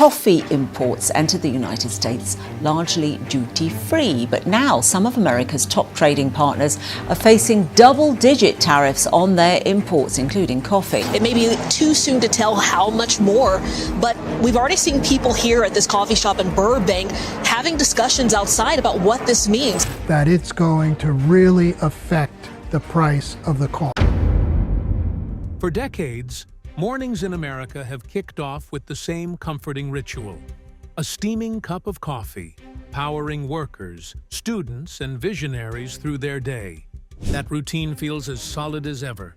coffee imports entered the United States largely duty-free, but now some of America's top trading partners are facing double-digit tariffs on their imports, including coffee. It may be too soon to tell how much more, but we've already seen people here at this coffee shop in Burbank having discussions outside about what this means. That it's going to really affect the price of the coffee. For decades, mornings in America have kicked off with the same comforting ritual: a steaming cup of coffee, powering workers, students, and visionaries through their day. That routine feels as solid as ever,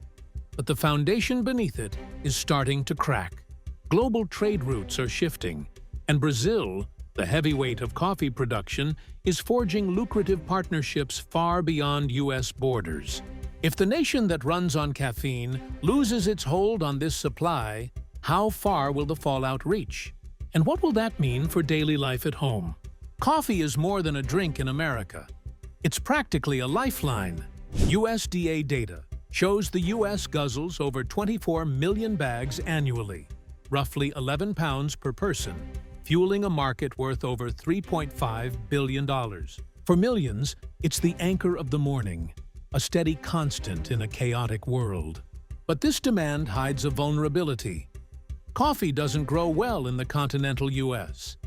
but the foundation beneath it is starting to crack. Global trade routes are shifting, and Brazil, the heavyweight of coffee production, is forging lucrative partnerships far beyond U.S. borders. If the nation that runs on caffeine loses its hold on this supply, how far will the fallout reach? And what will that mean for daily life at home? Coffee is more than a drink in America. It's practically a lifeline. USDA data shows the U.S. guzzles over 24 million bags annually, roughly 11 pounds per person, fueling a market worth over $3.5 billion. For millions, it's the anchor of the morning, a steady constant in a chaotic world. But this demand hides a vulnerability. Coffee doesn't grow well in the continental U.S.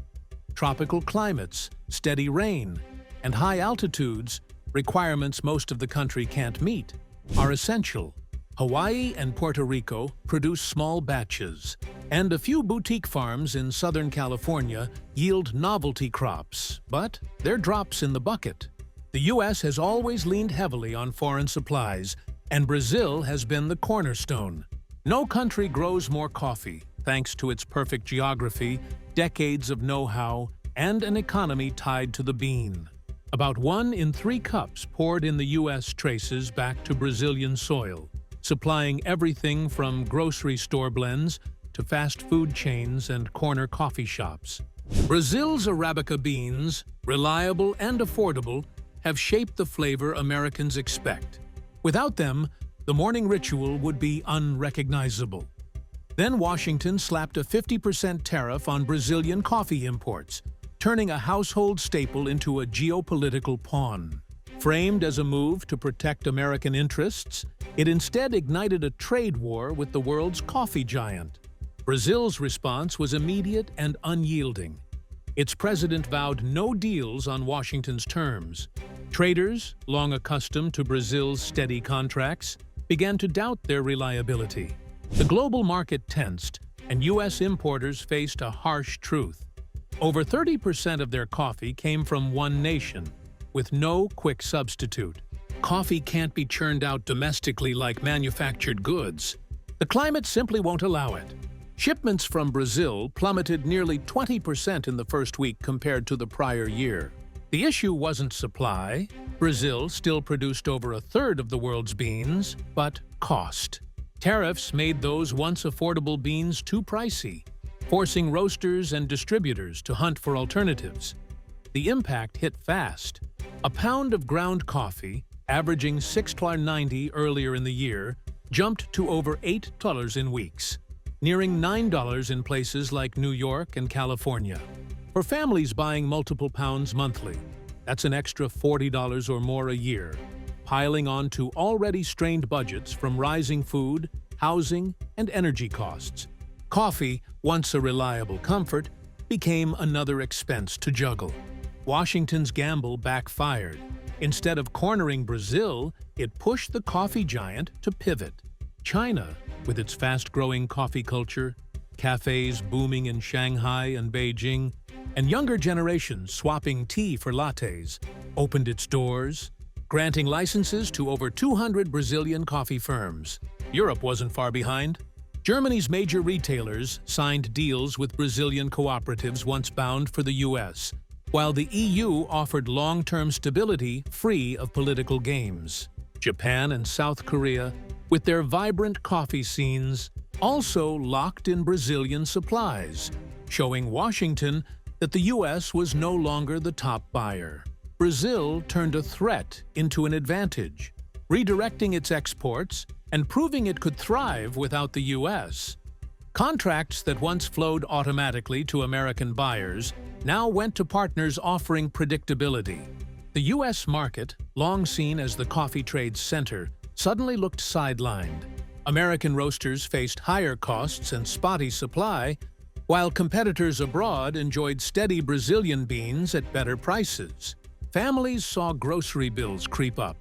Tropical climates, steady rain, and high altitudes, requirements most of the country can't meet, are essential. Hawaii and Puerto Rico produce small batches, and a few boutique farms in Southern California yield novelty crops, but they're drops in the bucket. The U.S. has always leaned heavily on foreign supplies, and Brazil has been the cornerstone. No country grows more coffee, thanks to its perfect geography, decades of know-how, and an economy tied to the bean. About 1 in 3 cups poured in the U.S. traces back to Brazilian soil, supplying everything from grocery store blends to fast food chains and corner coffee shops. Brazil's Arabica beans, reliable and affordable, have shaped the flavor Americans expect. Without them, the morning ritual would be unrecognizable. Then Washington slapped a 50% tariff on Brazilian coffee imports, turning a household staple into a geopolitical pawn. Framed as a move to protect American interests, it instead ignited a trade war with the world's coffee giant. Brazil's response was immediate and unyielding. Its president vowed no deals on Washington's terms. Traders, long accustomed to Brazil's steady contracts, began to doubt their reliability. The global market tensed, and U.S. importers faced a harsh truth. Over 30% of their coffee came from one nation, with no quick substitute. Coffee can't be churned out domestically like manufactured goods. The climate simply won't allow it. Shipments from Brazil plummeted nearly 20% in the first week compared to the prior year. The issue wasn't supply. Brazil still produced over a third of the world's beans, but cost. Tariffs made those once affordable beans too pricey, forcing roasters and distributors to hunt for alternatives. The impact hit fast. A pound of ground coffee, averaging $6.90 earlier in the year, jumped to over $8 in weeks, nearing $9 in places like New York and California. For families buying multiple pounds monthly, that's an extra $40 or more a year, piling onto already strained budgets from rising food, housing, and energy costs. Coffee, once a reliable comfort, became another expense to juggle. Washington's gamble backfired. Instead of cornering Brazil, it pushed the coffee giant to pivot. China, with its fast-growing coffee culture, cafes booming in Shanghai and Beijing, and younger generations swapping tea for lattes, opened its doors, granting licenses to over 200 Brazilian coffee firms. Europe wasn't far behind. Germany's major retailers signed deals with Brazilian cooperatives once bound for the U.S., while the EU offered long-term stability free of political games. Japan and South Korea, with their vibrant coffee scenes, also locked in Brazilian supplies, showing Washington that the U.S. was no longer the top buyer. Brazil turned a threat into an advantage, redirecting its exports and proving it could thrive without the U.S. Contracts that once flowed automatically to American buyers now went to partners offering predictability. The U.S. market, long seen as the coffee trade's center, suddenly looked sidelined. American roasters faced higher costs and spotty supply, while competitors abroad enjoyed steady Brazilian beans at better prices. Families saw grocery bills creep up,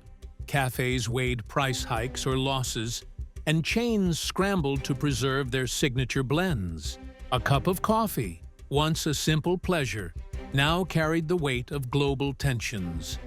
cafes weighed price hikes or losses, and chains scrambled to preserve their signature blends. A cup of coffee, once a simple pleasure, now carried the weight of global tensions.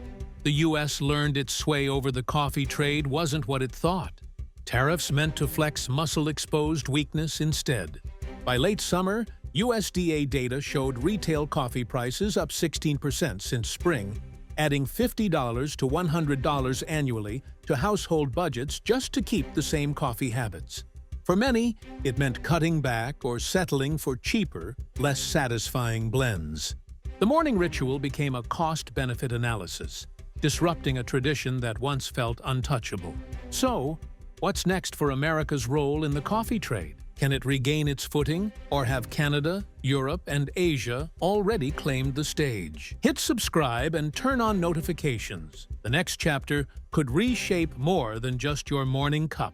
The U.S. learned its sway over the coffee trade wasn't what it thought. Tariffs meant to flex muscle-exposed weakness instead. By late summer, USDA data showed retail coffee prices up 16% since spring, adding $50 to $100 annually to household budgets just to keep the same coffee habits. For many, it meant cutting back or settling for cheaper, less satisfying blends. The morning ritual became a cost-benefit analysis, disrupting a tradition that once felt untouchable. So, what's next for America's role in the coffee trade? Can it regain its footing, or have Canada, Europe, and Asia already claimed the stage? Hit subscribe and turn on notifications. The next chapter could reshape more than just your morning cup.